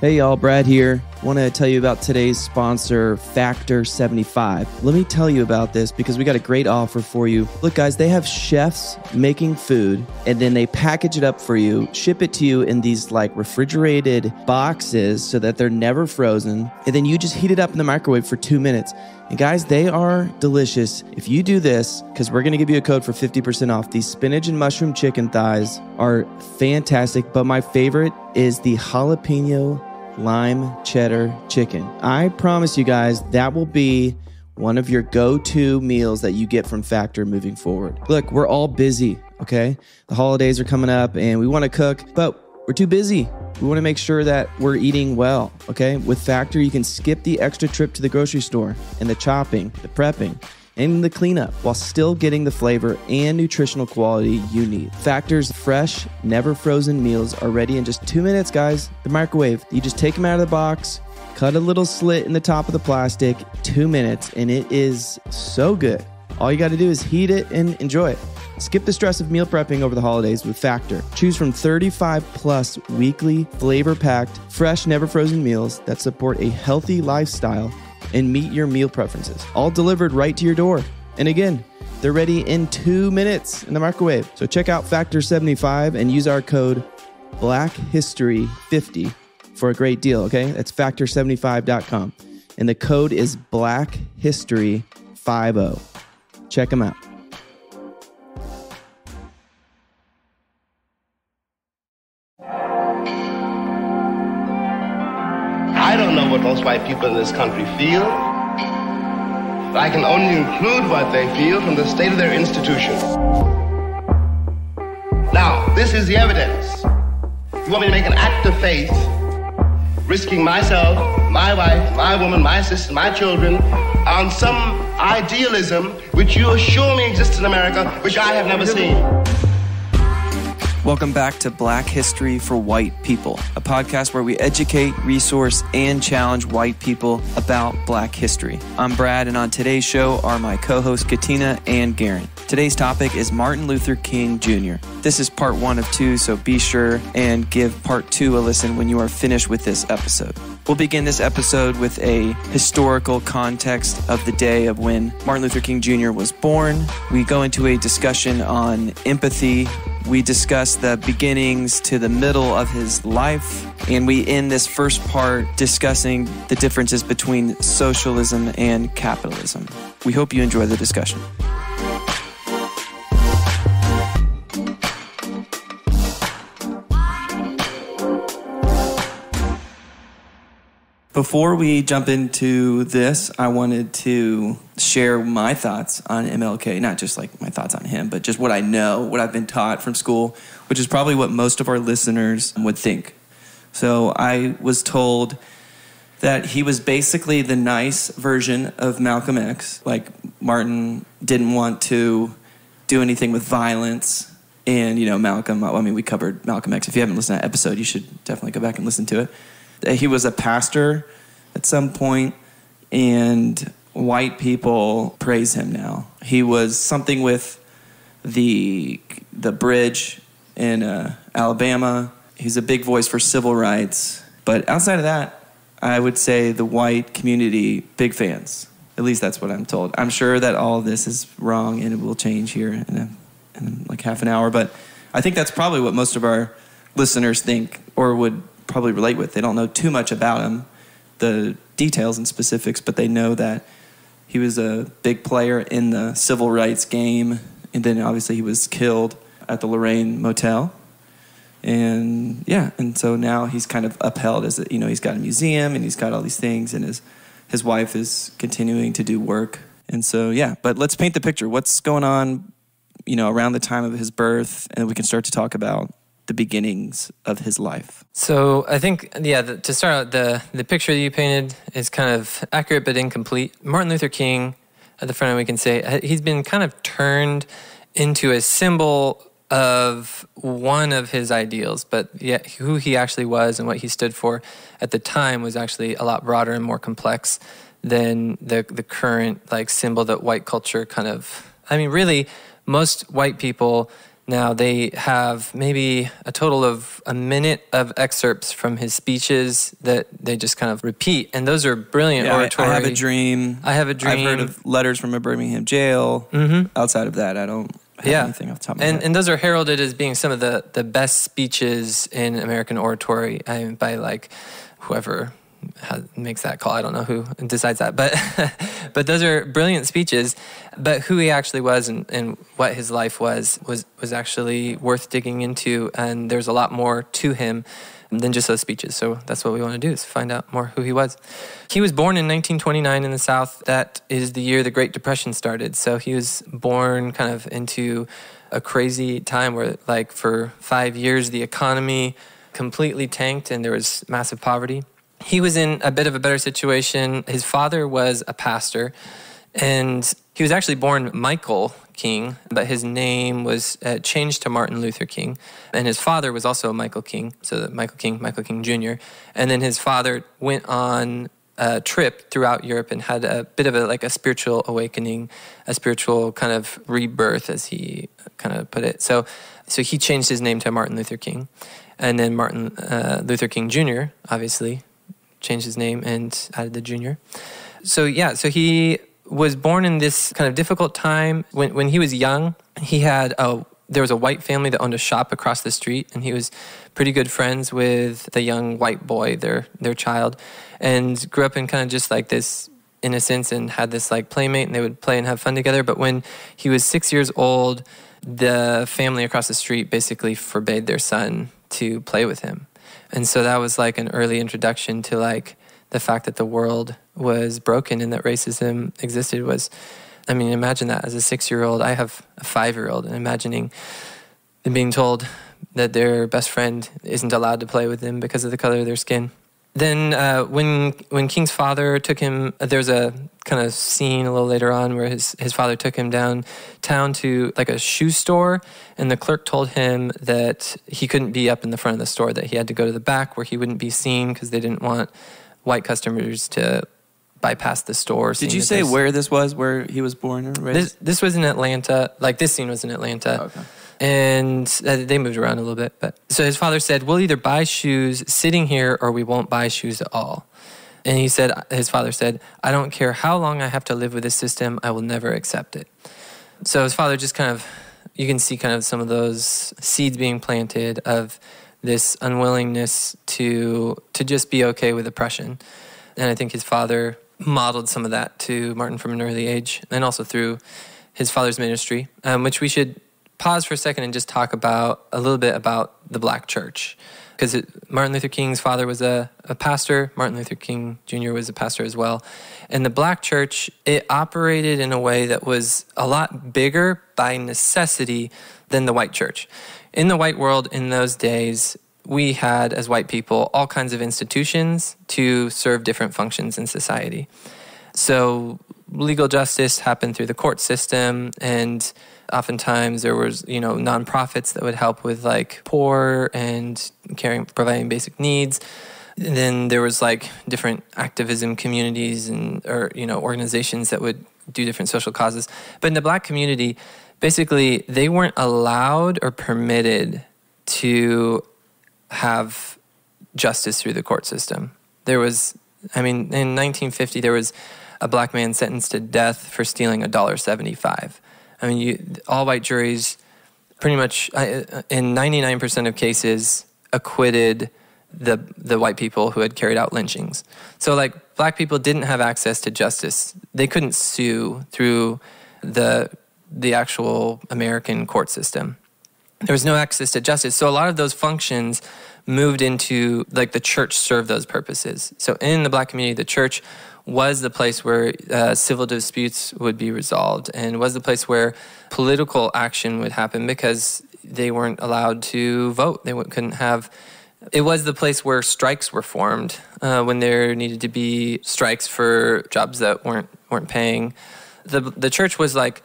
Hey y'all, Brad here. I want to tell you about today's sponsor, Factor 75. Let me tell you about this because we got a great offer for you. Look guys, they have chefs making food and then they package it up for you, ship it to you in these like refrigerated boxes so that they're never frozen. And then you just heat it up in the microwave for 2 minutes. And guys, they are delicious. If you do this, because we're going to give you a code for 50% off, these spinach and mushroom chicken thighs are fantastic. But my favorite is the jalapeno lime cheddar chicken. I promise you guys, that will be one of your go-to meals that you get from Factor moving forward. Look, we're all busy, okay? The holidays are coming up and we want to cook, but we're too busy. We want to make sure that we're eating well, okay? With Factor, you can skip the extra trip to the grocery store and the chopping, the prepping, and the cleanup while still getting the flavor and nutritional quality you need. Factor's fresh, never frozen meals are ready in just 2 minutes, guys. The microwave, you just take them out of the box, cut a little slit in the top of the plastic, 2 minutes, and it is so good. All you got to do is heat it and enjoy it. Skip the stress of meal prepping over the holidays with Factor. Choose from 35 plus weekly flavor-packed, fresh, never frozen meals that support a healthy lifestyle and meet your meal preferences, all delivered right to your door. And again, they're ready in 2 minutes in the microwave. So check out Factor 75 and use our code BLACKHISTORY50 for a great deal, okay? That's factor75.com. And the code is BLACKHISTORY50. Check them out. I don't know what most white people in this country feel. I can only include what they feel from the state of their institution. Now, this is the evidence. You want me to make an act of faith, risking myself, my wife, my woman, my sister, my children, on some idealism which you assure me exists in America, which I have never seen. Welcome back to Black History for White People, a podcast where we educate, resource, and challenge white people about Black history. I'm Brad, and on today's show are my co-hosts Katina and Garen. Today's topic is Martin Luther King Jr. This is part 1 of 2, so be sure and give part 2 a listen when you are finished with this episode. We'll begin this episode with a historical context of the day of when Martin Luther King Jr. was born. We go into a discussion on empathy. We discuss the beginnings to the middle of his life, and we end this first part discussing the differences between socialism and capitalism. We hope you enjoy the discussion. Before we jump into this, I wanted to share my thoughts on MLK, not just like my thoughts on him, but just what I know, what I've been taught from school, which is probably what most of our listeners would think. So I was told that he was basically the nice version of Malcolm X. Like Martin didn't want to do anything with violence. And, you know, Malcolm, I mean, we covered Malcolm X. If you haven't listened to that episode, you should definitely go back and listen to it. He was a pastor at some point, and white people praise him now. He was something with the bridge in Alabama. He's a big voice for civil rights. But outside of that, I would say the white community, big fans. At least that's what I'm told. I'm sure that all of this is wrong, and it will change here in like half an hour. But I think that's probably what most of our listeners think or would probably relate with. They don't know too much about him, the details and specifics, but they know that he was a big player in the civil rights game, and then obviously he was killed at the Lorraine Motel. And yeah, and so now he's kind of upheld as, you know, he's got a museum and he's got all these things, and his wife is continuing to do work. And so, yeah, but let's paint the picture. What's going on, you know, around the time of his birth, and we can start to talk about the beginnings of his life. So I think, to start out, the picture that you painted is kind of accurate but incomplete. Martin Luther King, at the front end we can say, he's been kind of turned into a symbol of one of his ideals, but yet who he actually was and what he stood for at the time was actually a lot broader and more complex than the current like symbol that white culture kind of, I mean, really, most white people Now, they have maybe a total of a minute of excerpts from his speeches that they just kind of repeat. And those are brilliant oratory. I Have a Dream. I Have a Dream. I've heard of Letters from a Birmingham Jail. Outside of that, I don't have anything off the top of my head. And those are heralded as being some of the best speeches in American oratory by like whoever makes that call. I don't know who decides that, but those are brilliant speeches. But who he actually was and what his life was actually worth digging into, and there's a lot more to him than just those speeches. So that's what we want to do, is find out more who he was. He was born in 1929 in the South. That is the year the Great Depression started. So he was born kind of into a crazy time where, like, for 5 years the economy completely tanked and there was massive poverty. He was in a bit of a better situation. His father was a pastor, and he was actually born Michael King, but his name was changed to Martin Luther King. And his father was also Michael King, so Michael King Jr. And then his father went on a trip throughout Europe and had a bit of a spiritual awakening, a spiritual kind of rebirth, as he kind of put it. So he changed his name to Martin Luther King. And then Martin Luther King Jr., obviously, changed his name and added the junior. So he was born in this kind of difficult time. When he was young, there was a white family that owned a shop across the street, and he was pretty good friends with the young white boy, their child, and grew up in kind of just like this innocence and had this like playmate, and they would play and have fun together. But when he was 6 years old, the family across the street basically forbade their son to play with him. And so that was like an early introduction to like the fact that the world was broken and that racism existed. Imagine that as a 6-year-old. I have a 5-year-old, and imagining them being told that their best friend isn't allowed to play with them because of the color of their skin. Then when King's father took him, there's a kind of scene a little later on where his father took him downtown to like a shoe store, and the clerk told him that he couldn't be up in the front of the store, that he had to go to the back where he wouldn't be seen because they didn't want white customers to bypass the store. Did you say where this was, where he was born or raised? This was in Atlanta. Like, this scene was in Atlanta. Oh, okay. And they moved around a little bit. But so his father said, we'll either buy shoes sitting here or we won't buy shoes at all. And his father said, I don't care how long I have to live with this system, I will never accept it. So his father just kind of, you can see kind of some of those seeds being planted of this unwillingness to just be okay with oppression. And I think his father modeled some of that to Martin from an early age, and also through his father's ministry, which we should pause for a second and just talk about a little bit about the Black church. Because Martin Luther King's father was a pastor. Martin Luther King Jr. was a pastor as well. And the Black church, it operated in a way that was a lot bigger by necessity than the white church. In the white world in those days, we had, as white people, all kinds of institutions to serve different functions in society. So legal justice happened through the court system, and oftentimes there was, nonprofits that would help with like poor and providing basic needs. And then there was like different activism communities or organizations that would do different social causes. But in the Black community, basically they weren't allowed or permitted to have justice through the court system. There was, in 1950, there was a Black man sentenced to death for stealing $1.75. All white juries pretty much, in 99% of cases, acquitted the white people who had carried out lynchings. So like Black people didn't have access to justice. They couldn't sue through the actual American court system. There was no access to justice. So a lot of those functions moved into, like, the church served those purposes. So in the Black community, the church was the place where civil disputes would be resolved, and was the place where political action would happen because they weren't allowed to vote. They couldn't have. It was the place where strikes were formed when there needed to be strikes for jobs that weren't paying. The church was like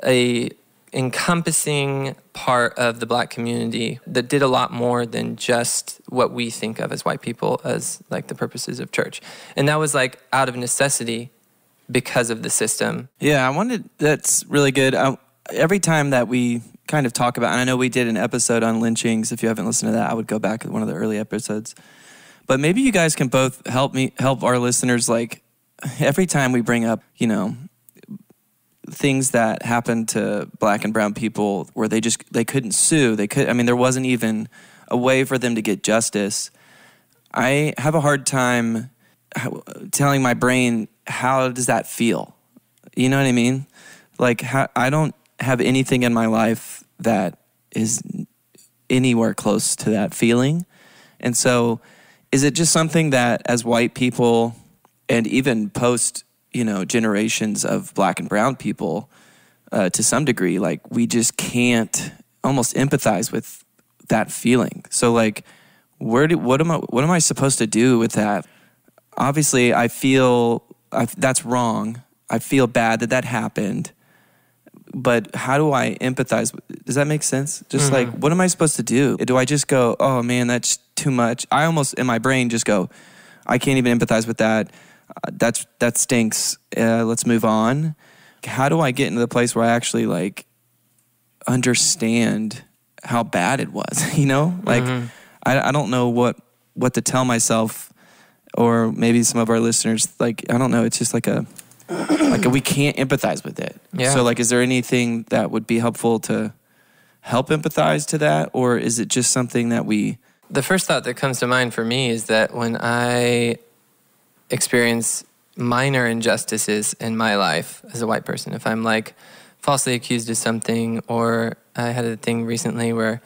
a encompassing part of the Black community that did a lot more than just what we think of as white people as like the purposes of church. And that was like out of necessity because of the system. Yeah, that's really good. Every time that we kind of talk about, and I know we did an episode on lynchings. If you haven't listened to that, I would go back to one of the early episodes. But maybe you guys can both help our listeners, like, every time we bring up, things that happened to Black and brown people where they couldn't sue. There wasn't even a way for them to get justice. I have a hard time telling my brain, how does that feel? You know what I mean? Like, I don't have anything in my life that is anywhere close to that feeling. And so is it just something that as white people and even post, generations of Black and brown people, to some degree, like, we just can't almost empathize with that feeling? So, like, what am I supposed to do with that? Obviously, I feel that's wrong. I feel bad that happened. But how do I empathize? Does that make sense? Just like, what am I supposed to do? Do I just go, oh man, that's too much? I almost, in my brain, just go, I can't even empathize with that. That stinks. Let's move on. How do I get into the place where I actually, like, understand how bad it was? Like, I don't know what to tell myself, or maybe some of our listeners. Like, I don't know. It's just like we can't empathize with it. Yeah. So, like, is there anything that would be helpful to help empathize to that, or is it just something that we? The first thought that comes to mind for me is that when I experience minor injustices in my life as a white person, if I'm, like, falsely accused of something, or I had a thing recently where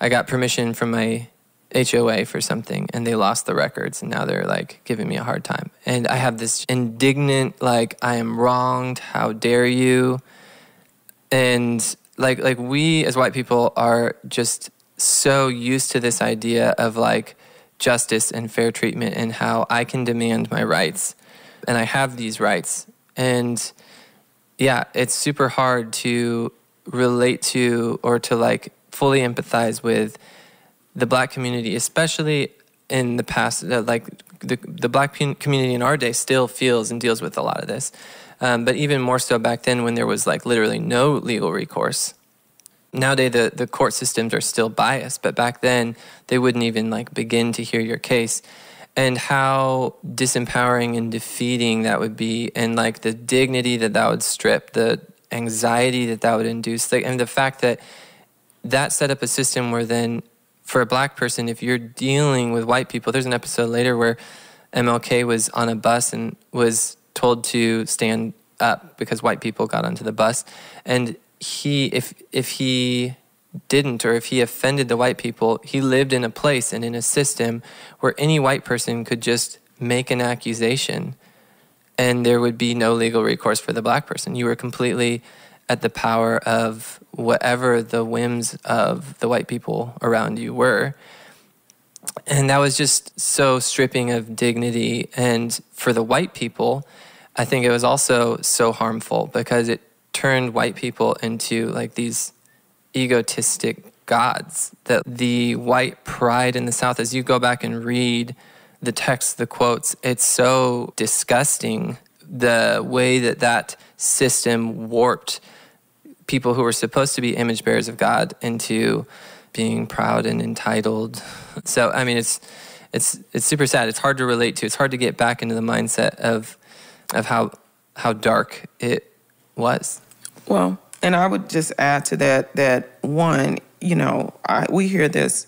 I got permission from my HOA for something and they lost the records and now they're, like, giving me a hard time. And I have this indignant, like, I am wronged, how dare you? And like we as white people are just so used to this idea of, like, justice and fair treatment and how I can demand my rights. And I have these rights. And yeah, it's super hard to relate to or to, like, fully empathize with the Black community, especially in the past. Like, the Black community in our day still feels and deals with a lot of this. But even more so back then, when there was, like, literally no legal recourse. Nowadays, the court systems are still biased, but back then, they wouldn't even, like, begin to hear your case. And how disempowering and defeating that would be, and, like, the dignity that would strip, the anxiety that would induce, and the fact that set up a system where then, for a Black person, if you're dealing with white people, there's an episode later where MLK was on a bus and was told to stand up because white people got onto the bus. And if he didn't, or if he offended the white people, he lived in a place and in a system where any white person could just make an accusation and there would be no legal recourse for the Black person. You were completely at the power of whatever the whims of the white people around you were. And that was just so stripping of dignity. And for the white people, I think it was also so harmful because it turned white people into, like, these egotistic gods. That the white pride in the South, as you go back and read the text, the quotes, it's so disgusting the way that system warped people who were supposed to be image bearers of God into being proud and entitled. So, I mean, it's super sad. It's hard to relate to. It's hard to get back into the mindset of how dark it was. Well, and I would just add to that one, we hear this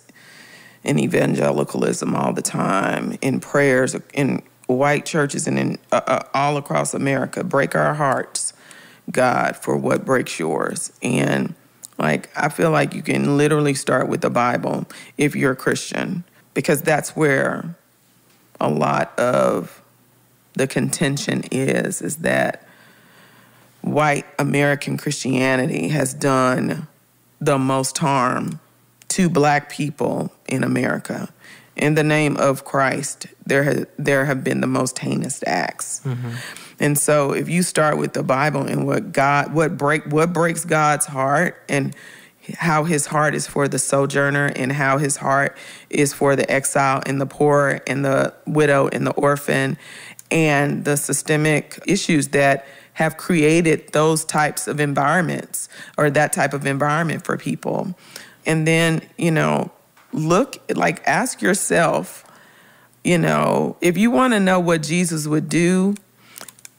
in evangelicalism all the time, in prayers, in white churches, and in all across America. Break our hearts, God, for what breaks yours. And, like, I feel like you can literally start with the Bible if you're a Christian, because that's where a lot of the contention is that white American Christianity has done the most harm to Black people in America. In the name of Christ, there have been the most heinous acts. Mm-hmm. And so if you start with the Bible and what breaks God's heart, and how his heart is for the sojourner, and how his heart is for the exile and the poor and the widow and the orphan, and the systemic issues that have created those types of environments or that type of environment for people. And then, ask yourself, if you want to know what Jesus would do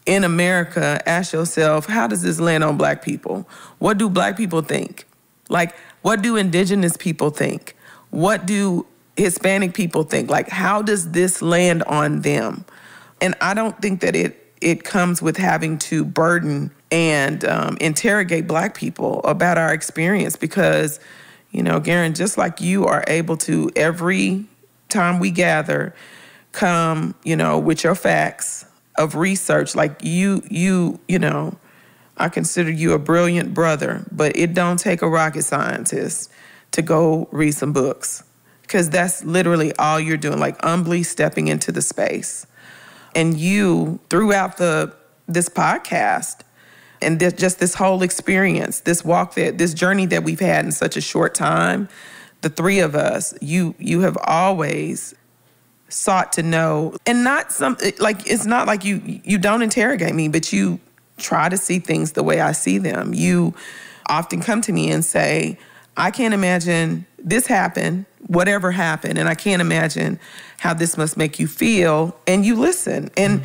in America, ask yourself, how does this land on Black people? What do Black people think? Like, what do indigenous people think? What do Hispanic people think? Like, how does this land on them? And I don't think that it comes with having to burden and interrogate Black people about our experience because, Garen, just like you are able to every time we gather, come, with your facts of research, like I consider you a brilliant brother, but it don't take a rocket scientist to go read some books because that's literally all you're doing, like humbly stepping into the space. And you, throughout this podcast and just this whole experience, this journey that we've had in such a short time, the three of us, you have always sought to know, and it's not like you don't interrogate me, but you try to see things the way I see them. You often come to me and say, I can't imagine this happened, whatever happened, and I can't imagine how this must make you feel. And you listen and,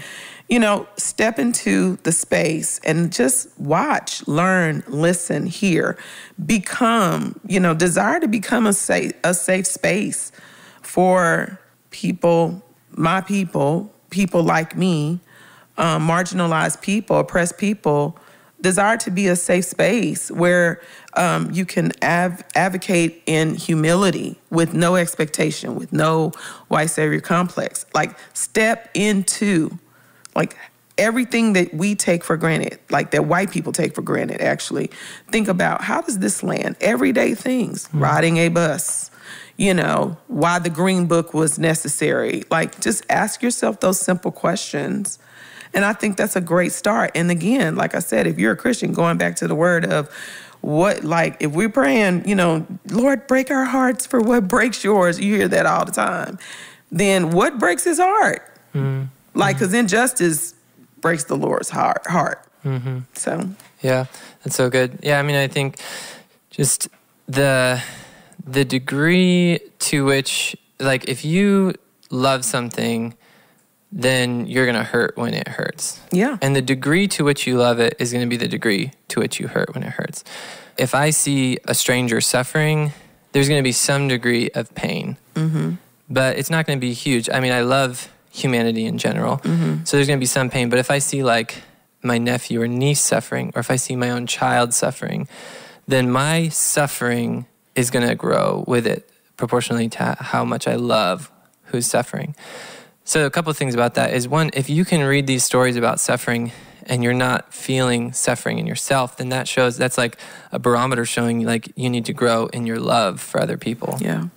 step into the space and just watch, learn, listen, hear, become, desire to become a safe space for people, my people like me, marginalized people, oppressed people, desire to be a safe space where you can advocate in humility with no expectation, with no white savior complex. Like, step into, like, everything that we take for granted, like that white people take for granted, actually. Think about, how does this land? Everyday things, riding a bus, why the Green Book was necessary. Like, just ask yourself those simple questions. And I think that's a great start. And again, like I said, if you're a Christian, going back to the word of if we're praying, Lord, break our hearts for what breaks yours, you hear that all the time, then what breaks his heart? Mm-hmm. Like, because injustice breaks the Lord's heart. Mm-hmm. So. Yeah, that's so good. Yeah, I mean, I think just the degree to which, like, if you love something, then you're going to hurt when it hurts. Yeah. And the degree to which you love it is going to be the degree to which you hurt when it hurts. If I see a stranger suffering, there's going to be some degree of pain. Mm-hmm. But it's not going to be huge. I mean, I love humanity in general. Mm-hmm. So there's going to be some pain. But if I see, like, my nephew or niece suffering, or if I see my own child suffering, then my suffering is going to grow with it proportionally to how much I love who's suffering. So a couple of things about that is, one, if you can read these stories about suffering and you're not feeling suffering in yourself, then that's like a barometer showing, like, you need to grow in your love for other people. Yeah.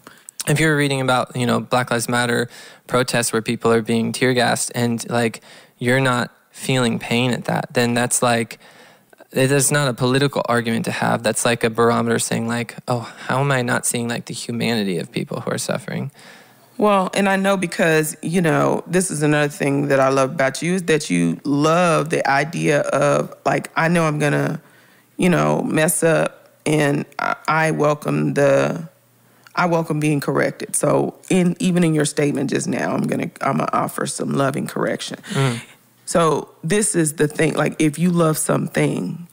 If you're reading about, Black Lives Matter protests where people are being tear gassed and, like, you're not feeling pain at that, then that's like, it's not a political argument to have. That's like a barometer saying, like, oh, how am I not seeing, like, the humanity of people who are suffering? Well, and I know because, this is another thing that I love about you, is that you love the idea of, like, I know I'm going to, mess up, and I welcome being corrected. So even in your statement just now, I'm gonna offer some loving correction. Mm. So this is the thing, like, if you love something,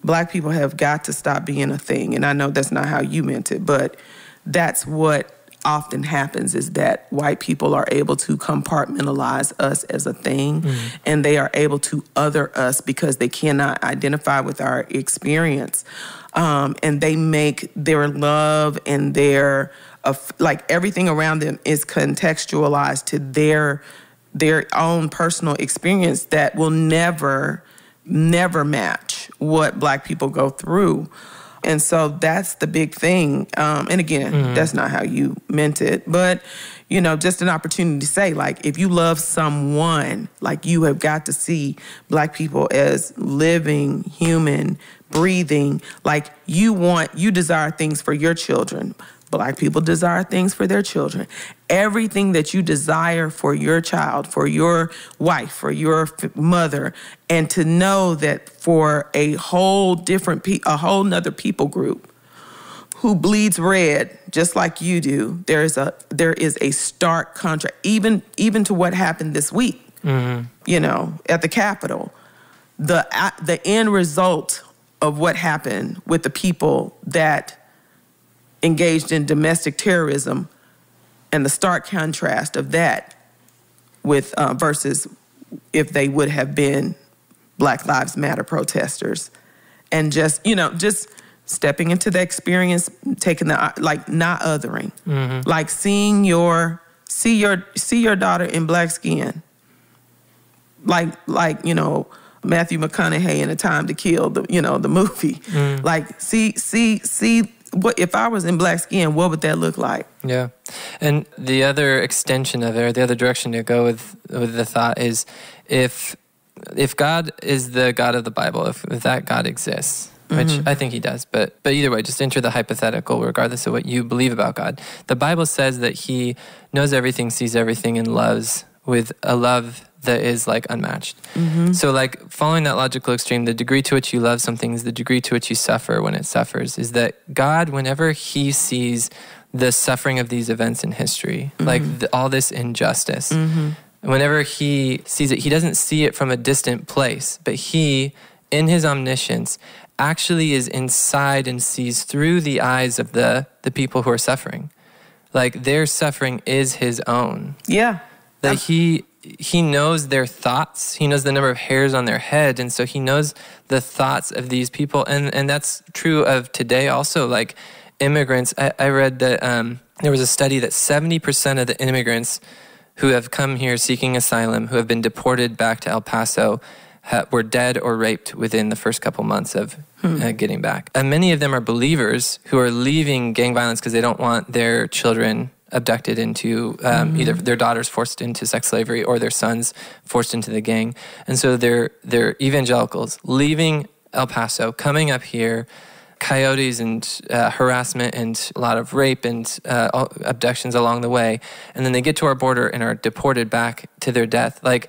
Black people have got to stop being a thing. And I know that's not how you meant it, but that's what often happens, is that white people are able to compartmentalize us as a thing, and they are able to other us because they cannot identify with our experience. And they make their love and their, like, everything around them is contextualized to their own personal experience that will never match what Black people go through. And so that's the big thing. And again, that's not how you meant it. But, just an opportunity to say, like, if you love someone, like, you have got to see Black people as living, human, breathing. Like, you desire things for your children. Black people desire things for their children. Everything that you desire for your child, for your wife, for your mother, and to know that for a whole nother people group who bleeds red just like you do, there is a stark contrast, even to what happened this week. You know, at the Capitol, the end result of what happened with the people that engaged in domestic terrorism, and the stark contrast of that with versus if they would have been Black Lives Matter protesters, and just stepping into the experience, taking the not othering, like see your daughter in black skin, like Matthew McConaughey in A Time to Kill, the movie, like see. What if I was in black skin? What would that look like? Yeah, and the other extension of it, or the other direction to go with the thought is, if God is the God of the Bible, if that God exists, which I think He does, but either way, just enter the hypothetical, regardless of what you believe about God. The Bible says that He knows everything, sees everything, and loves with a love that is like unmatched. So like following that logical extreme, the degree to which you love something is the degree to which you suffer when it suffers. Is that God, whenever He sees the suffering of these events in history, like all this injustice, whenever He sees it, He doesn't see it from a distant place, but He, in His omniscience, actually is inside and sees through the eyes of the people who are suffering. Like their suffering is His own. Yeah. That He knows their thoughts. He knows the number of hairs on their head. And so He knows the thoughts of these people. And that's true of today also. Like immigrants, I read that there was a study that 70% of the immigrants who have come here seeking asylum, who have been deported back to El Paso, were dead or raped within the first couple months of getting back. And many of them are believers who are leaving gang violence because they don't want their children abducted into either their daughters forced into sex slavery or their sons forced into the gang. And so they're evangelicals leaving El Paso, coming up here, coyotes and harassment and a lot of rape and abductions along the way. And then they get to our border and are deported back to their death. Like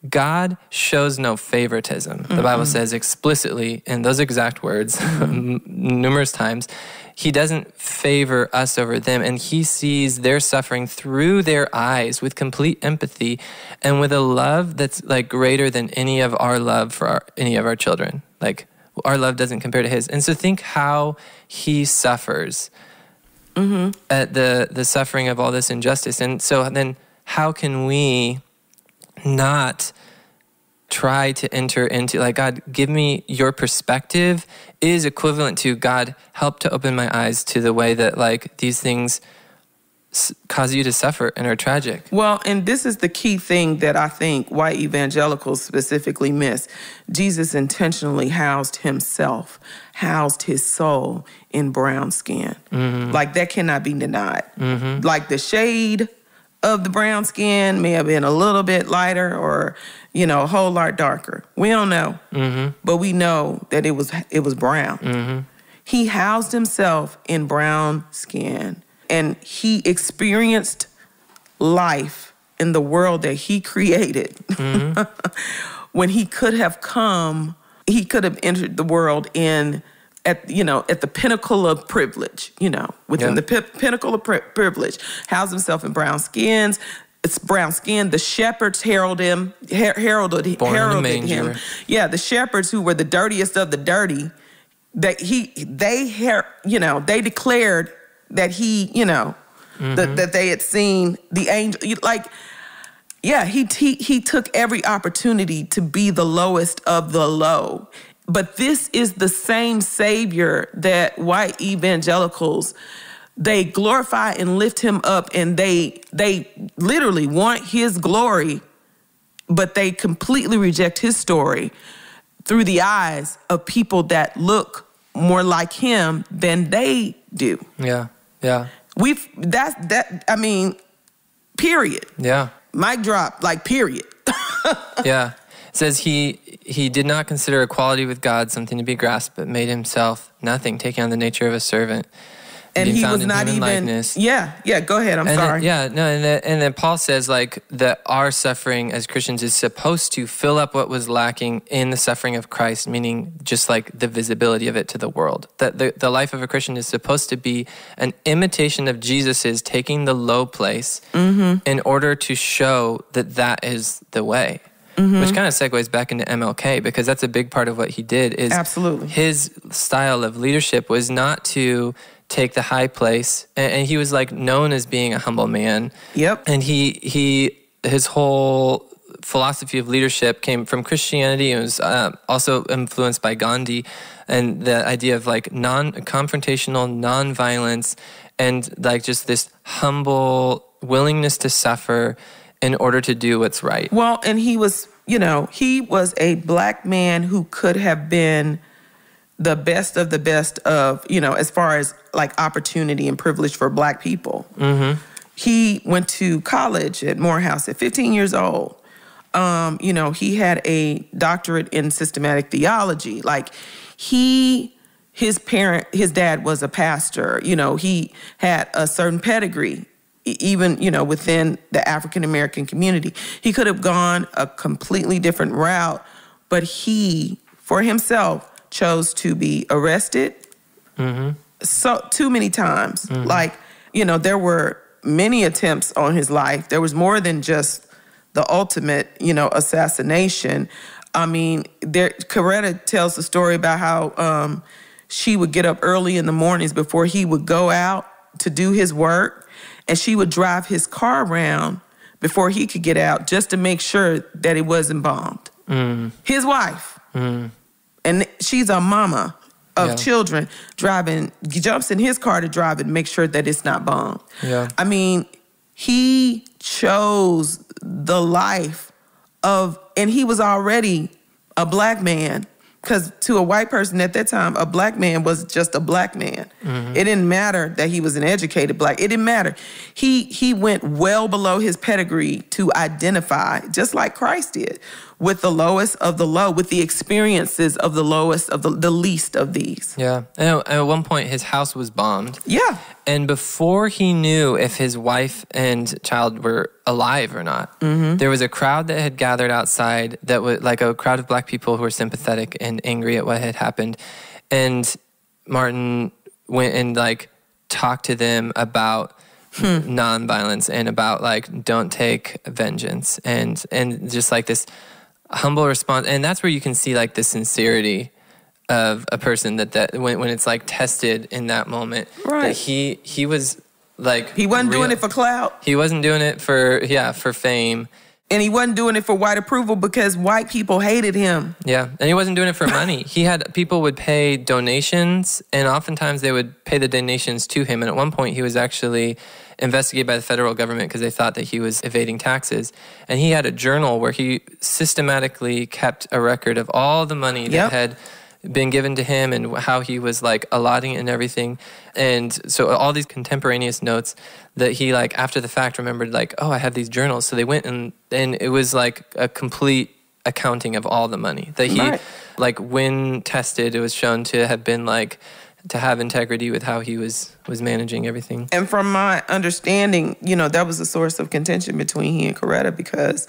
God shows no favoritism. The Bible says explicitly in those exact words numerous times, He doesn't favor us over them, and He sees their suffering through their eyes with complete empathy and with a love that's like greater than any of our love for any of our children. Like our love doesn't compare to His. And so think how He suffers at the suffering of all this injustice. And so then how can we not try to enter into, like, God, give me your perspective is equivalent to, God, help to open my eyes to the way that, like, these things cause you to suffer and are tragic. Well, and this is the key thing that I think white evangelicals specifically miss. Jesus intentionally housed Himself, housed His soul in brown skin. Like, that cannot be denied. Like, the shade of the brown skin may have been a little bit lighter or, a whole lot darker. We don't know. But we know that it was brown. He housed Himself in brown skin, and He experienced life in the world that He created. When He could have entered the world at the pinnacle of privilege, within the pinnacle of privilege, housed Himself in brown skins. It's brown skin. The shepherds heralded him. Yeah, the shepherds, who were the dirtiest of the dirty, they declared that He, that they had seen the angel. He took every opportunity to be the lowest of the low. But this is the same Savior that white evangelicals, they glorify and lift Him up, and they literally want His glory, but they completely reject His story through the eyes of people that look more like Him than they do. Yeah. Period. Yeah. Mic drop, period. Yeah. It says he did not consider equality with God something to be grasped, but made Himself nothing, taking on the nature of a servant. And being he found was in not human even. likeness. Yeah. Go ahead. I'm sorry. And then Paul says like that our suffering as Christians is supposed to fill up what was lacking in the suffering of Christ, meaning just like the visibility of it to the world. That the life of a Christian is supposed to be an imitation of Jesus's, taking the low place in order to show that is the way. Which kind of segues back into MLK, because that's a big part of what he did. Is absolutely his style of leadership was not to take the high place, and he was like known as being a humble man. Yep. And his whole philosophy of leadership came from Christianity. It was also influenced by Gandhi and the idea of like non-confrontational, non-violence, and like just this humble willingness to suffer in order to do what's right. Well, and he was a black man who could have been the best of the best of, as far as like opportunity and privilege for black people. He went to college at Morehouse at 15 years old. He had a doctorate in systematic theology. Like his dad was a pastor. He had a certain pedigree. Even, within the African-American community. He could have gone a completely different route, but he, for himself, chose to be arrested so too many times. Like, there were many attempts on his life. There was more than just the ultimate, assassination. I mean, Coretta tells the story about how she would get up early in the mornings before he would go out to do his work, and she would drive his car around before he could get out just to make sure that it wasn't bombed. His wife. And she's a mama of children, jumps in his car to drive it and make sure that it's not bombed. Yeah. I mean, he chose the life and he was already a black man. Because to a white person at that time, a black man was just a black man. It didn't matter that he was an educated black. It didn't matter. He went well below his pedigree to identify, just like Christ did, with the lowest of the low, with the experiences of the lowest of the least of these. Yeah. And at one point, his house was bombed. Yeah. And before he knew if his wife and child were alive or not, there was a crowd that had gathered outside that was like a crowd of black people who were sympathetic and angry at what had happened. And Martin went and like talked to them about nonviolence and about like don't take vengeance and just like this humble response. And that's where you can see like the sincerity of a person that when it's like tested in that moment, right? That he was like, he wasn't doing it for clout. He wasn't doing it for fame. And he wasn't doing it for white approval because white people hated him. Yeah, and he wasn't doing it for money. People would pay donations, and oftentimes they would pay the donations to him. And at one point, he was actually investigated by the federal government because they thought that he was evading taxes. And he had a journal where he systematically kept a record of all the money that had been given to him and how he was like allotting it and everything. And so all these contemporaneous notes that he like after the fact remembered like, oh, I have these journals. So they went and it was like a complete accounting of all the money that he like when tested, it was shown to have been like to have integrity with how he was managing everything. And from my understanding, that was a source of contention between he and Coretta because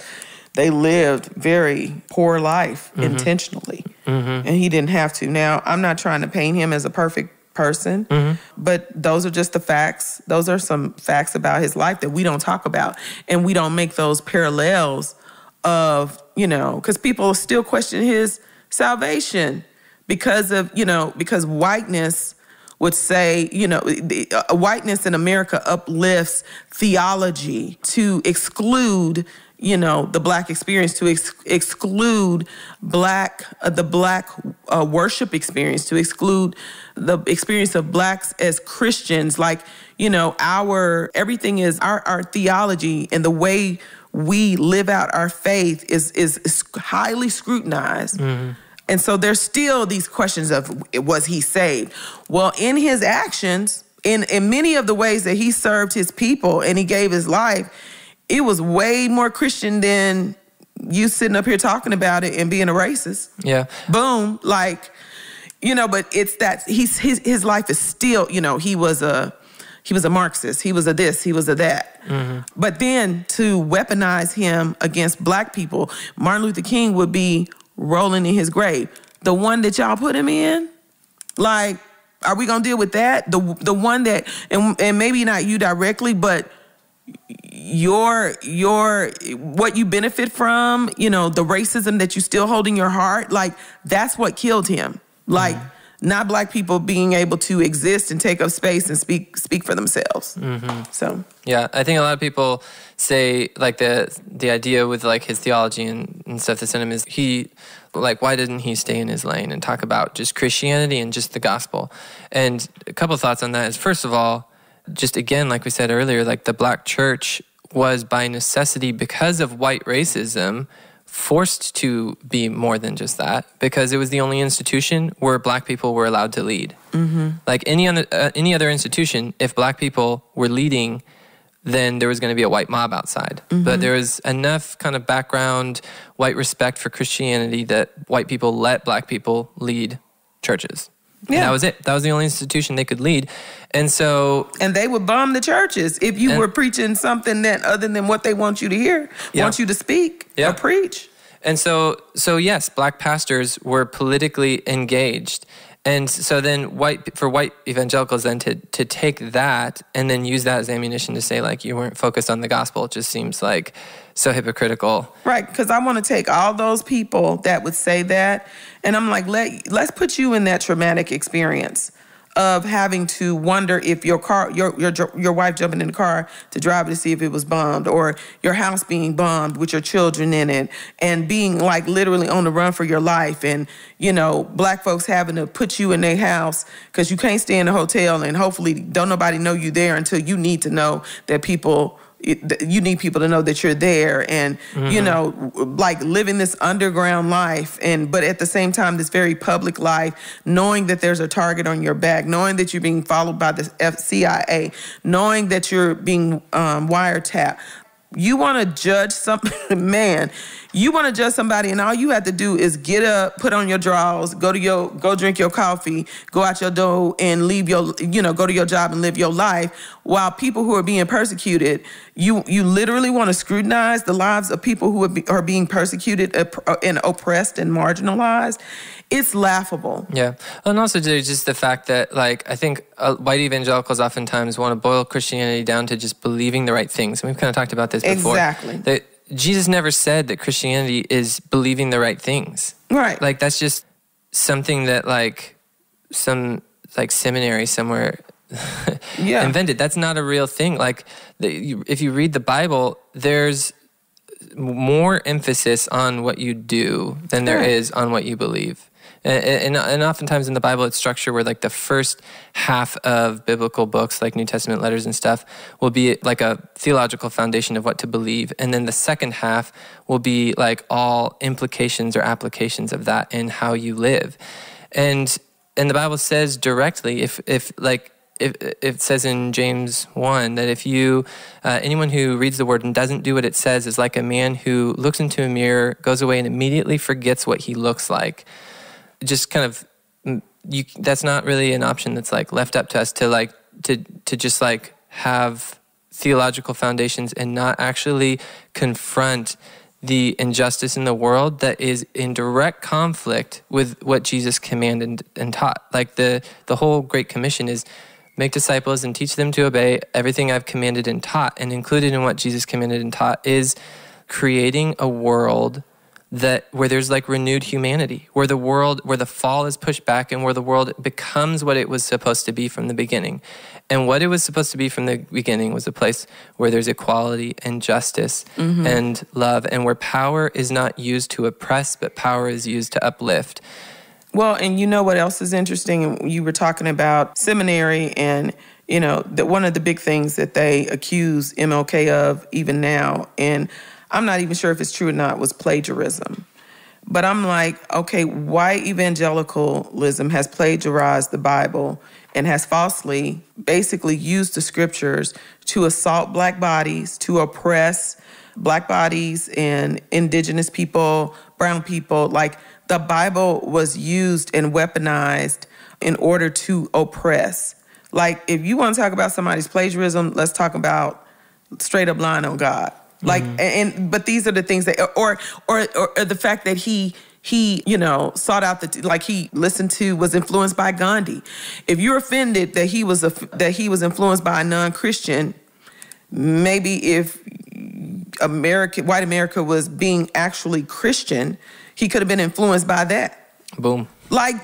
they lived very poor life intentionally. And he didn't have to. Now, I'm not trying to paint him as a perfect person, but those are just the facts. Those are some facts about his life that we don't talk about. And we don't make those parallels of, because people still question his salvation because whiteness would say, whiteness in America uplifts theology to exclude the black experience, to exclude the black worship experience, to exclude the experience of blacks as Christians. Like, everything is our theology and the way we live out our faith is highly scrutinized. And so there's still these questions of, was he saved? Well, in his actions, in many of the ways that he served his people and he gave his life, it was way more Christian than you sitting up here talking about it and being a racist. Yeah. Boom. Like, but it's that his life is still, he was a Marxist, he was a this, he was a that. Mm-hmm. But then to weaponize him against black people, Martin Luther King would be rolling in his grave. The one that y'all put him in, like, are we gonna deal with that? The one that, and maybe not you directly, but your what you benefit from, the racism that you still hold in your heart, like, that's what killed him. Like, not black people being able to exist and take up space and speak for themselves. Mm-hmm. So yeah, I think a lot of people say, like, the idea with, like, his theology and stuff that sent him is why didn't he stay in his lane and talk about just Christianity and just the gospel? And a couple of thoughts on that is, first of all, just again, like we said earlier, like, the black church was by necessity, because of white racism, forced to be more than just that, because it was the only institution where black people were allowed to lead. Mm-hmm. Like any other institution, if black people were leading, then there was going to be a white mob outside. Mm-hmm. But there was enough kind of background white respect for Christianity that white people let black people lead churches. Yeah. And that was it. That was the only institution they could lead. And they would bomb the churches if you were preaching something that other than what they want you to hear, want you to speak or preach. And so yes, black pastors were politically engaged. And so then for white evangelicals then to take that and then use that as ammunition to say, like, you weren't focused on the gospel, it just seems like so hypocritical. Right, because I want to take all those people that would say that, and I'm like, let's put you in that traumatic experience of having to wonder if your car, your wife jumping in the car to drive it to see if it was bombed, or your house being bombed with your children in it, and being, like, literally on the run for your life, and black folks having to put you in their house because you can't stay in a hotel, and hopefully don't nobody know you there until you need to know that you need people to know that you're there, and like, living this underground life, but at the same time this very public life, knowing that there's a target on your back, knowing that you're being followed by the CIA, knowing that you're being wiretapped. You want to judge you want to judge somebody, and all you have to do is get up, put on your drawers, go drink your coffee, go out your door, and leave go to your job and live your life. While people who are being persecuted, you literally want to scrutinize the lives of people who are being persecuted and oppressed and marginalized. It's laughable. Yeah. And also there's just the fact that, like, I think white evangelicals oftentimes want to boil Christianity down to just believing the right things. And we've kind of talked about this before. Exactly. That Jesus never said that Christianity is believing the right things. Right. Like, that's just something that, like, some, like, seminary somewhere invented. That's not a real thing. Like, if you read the Bible, there's more emphasis on what you do than there is on what you believe. And oftentimes in the Bible, it's structured where, like, the first half of biblical books, like New Testament letters and stuff, will be like a theological foundation of what to believe. And then the second half will be, like, all implications or applications of that in how you live. And the Bible says directly, if it says in James 1 that if you, anyone who reads the word and doesn't do what it says is like a man who looks into a mirror, goes away, and immediately forgets what he looks like. Just kind of, that's not really an option that's, like, left up to us to just, like, have theological foundations and not actually confront the injustice in the world that is in direct conflict with what Jesus commanded and taught. Like, the whole Great Commission is make disciples and teach them to obey everything I've commanded and taught. And included in what Jesus commanded and taught is creating a world where there's, like, renewed humanity, where the fall is pushed back, and where the world becomes what it was supposed to be from the beginning. And what it was supposed to be from the beginning was a place where there's equality and justice and love, and where power is not used to oppress, but power is used to uplift. Well, and you know what else is interesting? You were talking about seminary, and that one of the big things that they accuse MLK of even now, and I'm not even sure if it's true or not, was plagiarism. But I'm like, okay, white evangelicalism has plagiarized the Bible and has falsely basically used the scriptures to assault black bodies, to oppress black bodies and indigenous people, brown people. Like, the Bible was used and weaponized in order to oppress. Like, if you want to talk about somebody's plagiarism, let's talk about straight up lying on God. Like, but these are the things that, or the fact that he sought out he listened to, was influenced by Gandhi. If you're offended that he was influenced by a non-Christian, maybe if white America was being actually Christian, he could have been influenced by that. Boom. Like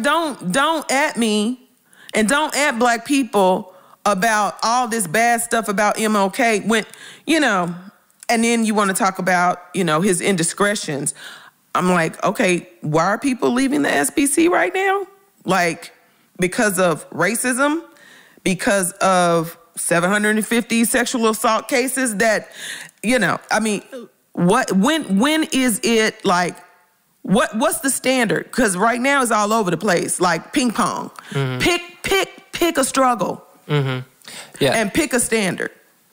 don't at me and don't at black people about all this bad stuff about MLK when, and then you want to talk about, his indiscretions. I'm like, okay, why are people leaving the SBC right now? Like, because of racism, because of 750 sexual assault cases that, when is it like, what's the standard? Because right now it's all over the place, like ping pong. Pick a struggle. Yeah. And pick a standard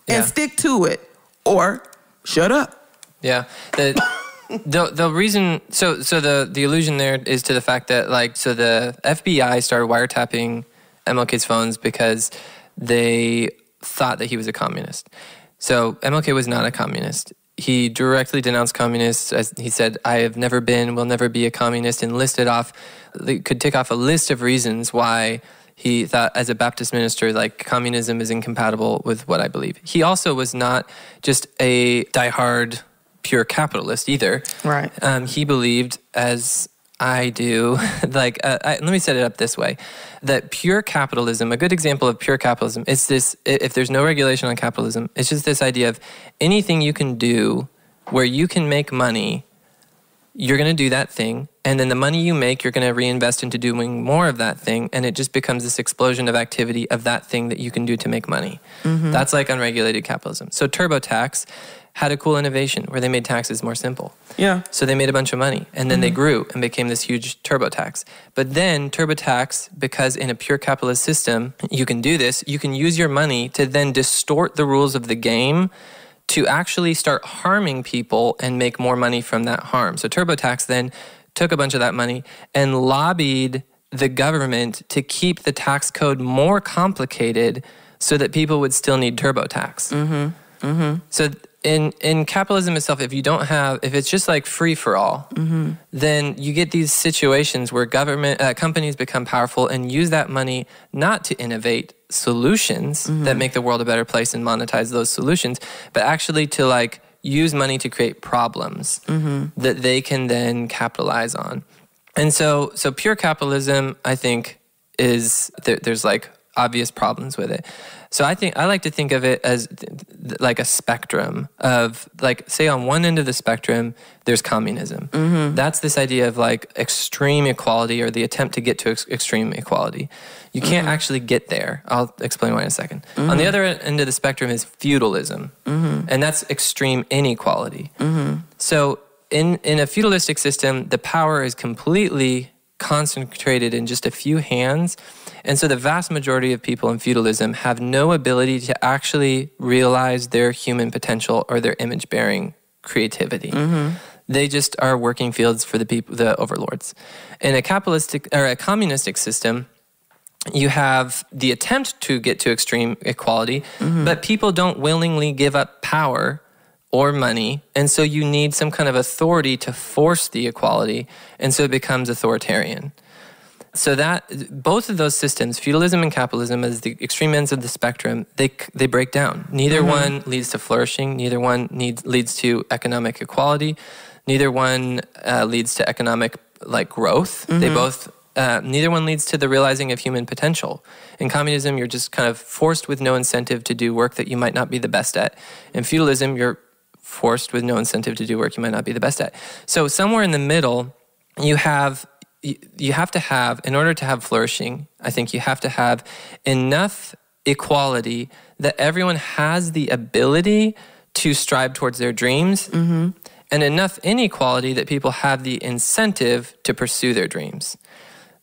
and stick to it, or shut up. Yeah. The reason, so the allusion there is to the fact that the FBI started wiretapping MLK's phones because they thought that he was a communist. So MLK was not a communist. He directly denounced communists. As he said, I have never been, will never be a communist, and could tick off a list of reasons why he thought, as a Baptist minister, communism is incompatible with what I believe. He also was not just a diehard pure capitalist either. Right. He believed, as I do, let me set it up this way, that pure capitalism, a good example of pure capitalism is this: if there's no regulation on capitalism, it's just this idea of anything you can do where you can make money, you're going to do that thing, and then the money you make, you're going to reinvest into doing more of that thing, and it just becomes this explosion of activity of that thing that you can do to make money. That's like unregulated capitalism. So TurboTax had a cool innovation where they made taxes more simple. Yeah. So they made a bunch of money, and then they grew and became this huge TurboTax. But then TurboTax, because in a pure capitalist system, you can do this, you can use your money to then distort the rules of the game to actually start harming people and make more money from that harm. So TurboTax then took a bunch of that money and lobbied the government to keep the tax code more complicated so that people would still need TurboTax. So in capitalism itself, if it's just like free for all, then you get these situations where companies become powerful and use that money not to innovate solutions that make the world a better place and monetize those solutions, but actually to use money to create problems that they can then capitalize on. And so pure capitalism, I think, there's obvious problems with it. So I like to think of it as like a spectrum of say on one end of the spectrum, there's communism. That's this idea of extreme equality, or the attempt to get to extreme equality. You can't actually get there. I'll explain why in a second. On the other end of the spectrum is feudalism, and that's extreme inequality. So in a feudalistic system, the power is completely concentrated in just a few hands. And so the vast majority of people in feudalism have no ability to actually realize their human potential or their image-bearing creativity. They just are working fields for the overlords. In a communistic system, you have the attempt to get to extreme equality, but people don't willingly give up power or money, and so you need some kind of authority to force the equality, and so it becomes authoritarian. So that both of those systems, feudalism and capitalism, as the extreme ends of the spectrum, they break down. Neither one leads to flourishing. Neither one leads to economic equality. Neither one leads to economic growth. They both. Neither one leads to the realizing of human potential. In communism, you're just kind of forced with no incentive to do work that you might not be the best at. In feudalism, you're forced with no incentive to do work you might not be the best at. So somewhere in the middle, you have to have, in order to have flourishing, I think you have to have enough equality that everyone has the ability to strive towards their dreams, and enough inequality that people have the incentive to pursue their dreams.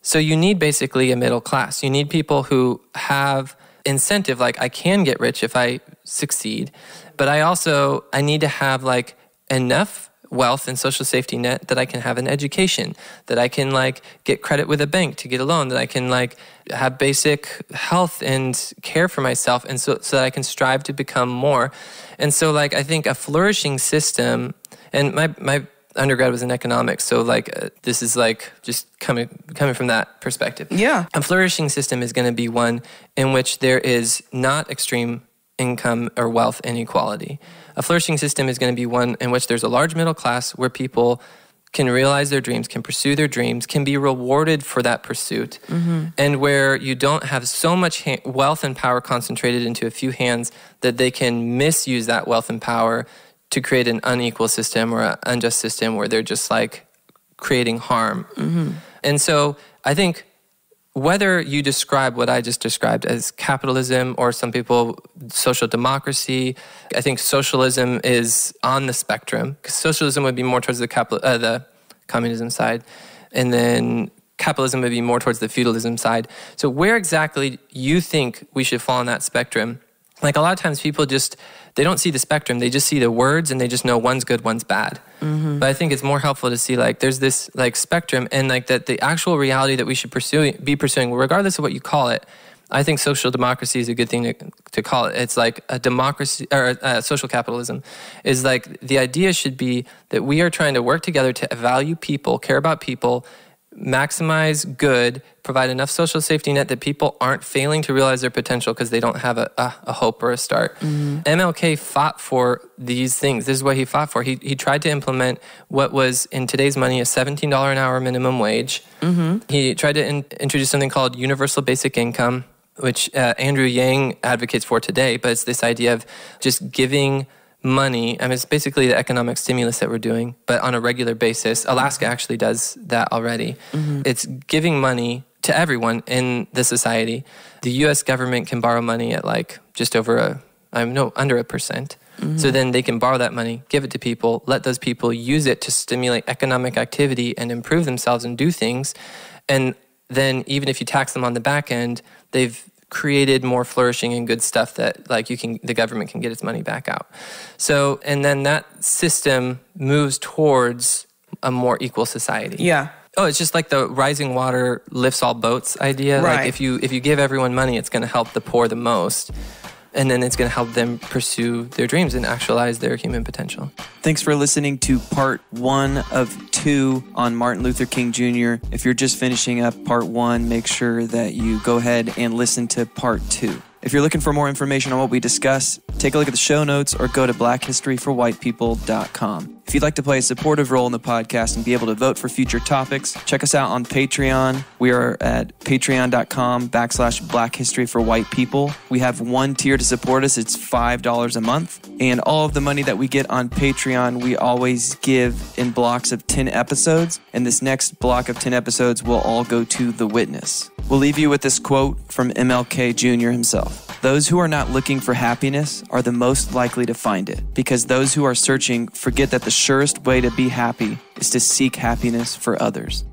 So you need basically a middle class. You need people who have incentive, I can get rich if I succeed, but I need to have enough wealth and social safety net, that I can have an education, that I can like get credit with a bank to get a loan, that I can like have basic health and care for myself, and so that I can strive to become more. And so like I think a flourishing system, and my undergrad was in economics, so like this is like just coming from that perspective. Yeah. A flourishing system is going to be one in which there is not extreme income or wealth inequality. A flourishing system is going to be one in which there's a large middle class where people can realize their dreams, can pursue their dreams, can be rewarded for that pursuit, and where you don't have so much wealth and power concentrated into a few hands that they can misuse that wealth and power to create an unequal system or an unjust system where they're just like creating harm. And so I think whether you describe what I just described as capitalism or some people social democracy, I think socialism is on the spectrum, because socialism would be more towards the communism side, and then capitalism would be more towards the feudalism side. So where exactly you think we should fall on that spectrum? Like a lot of times people they don't see the spectrum, they just see the words and they just know one's good, one's bad. But I think it's more helpful to see like there's this like spectrum, and like that the actual reality that we should be pursuing, regardless of what you call it. I think social democracy is a good thing to call it. It's like a democracy, or social capitalism is like the idea should be that we are trying to work together to value people, care about people, maximize good, provide enough social safety net that people aren't failing to realize their potential because they don't have a hope or a start. MLK fought for these things. This is what he fought for. He tried to implement what was in today's money a $17 an hour minimum wage. He tried to introduce something called universal basic income, which Andrew Yang advocates for today, but it's this idea of just giving money. I mean, it's basically the economic stimulus that we're doing, but on a regular basis. Alaska actually does that already. It's giving money to everyone in the society. The U.S. government can borrow money at like just over under 1%. So then they can borrow that money, give it to people, let those people use it to stimulate economic activity and improve themselves and do things. And then even if you tax them on the back end, they've created more flourishing and good stuff that like the government can get its money back out. So, and then that system moves towards a more equal society. Yeah. Oh, it's just like the rising water lifts all boats idea. Right. Like if you give everyone money, it's going to help the poor the most. And then it's going to help them pursue their dreams and actualize their human potential. Thanks for listening to part 1 of 2 on Martin Luther King Jr. If you're just finishing up part 1, make sure that you go ahead and listen to part 2. If you're looking for more information on what we discuss, take a look at the show notes or go to blackhistoryforwhitepeople.com. If you'd like to play a supportive role in the podcast and be able to vote for future topics, check us out on Patreon. We are at patreon.com/blackhistoryforwhitepeople. We have one tier to support us. It's $5 a month. And all of the money that we get on Patreon, we always give in blocks of 10 episodes. And this next block of 10 episodes will all go to The Witness. We'll leave you with this quote from MLK Jr. himself. Those who are not looking for happiness are the most likely to find it, because those who are searching forget that the surest way to be happy is to seek happiness for others.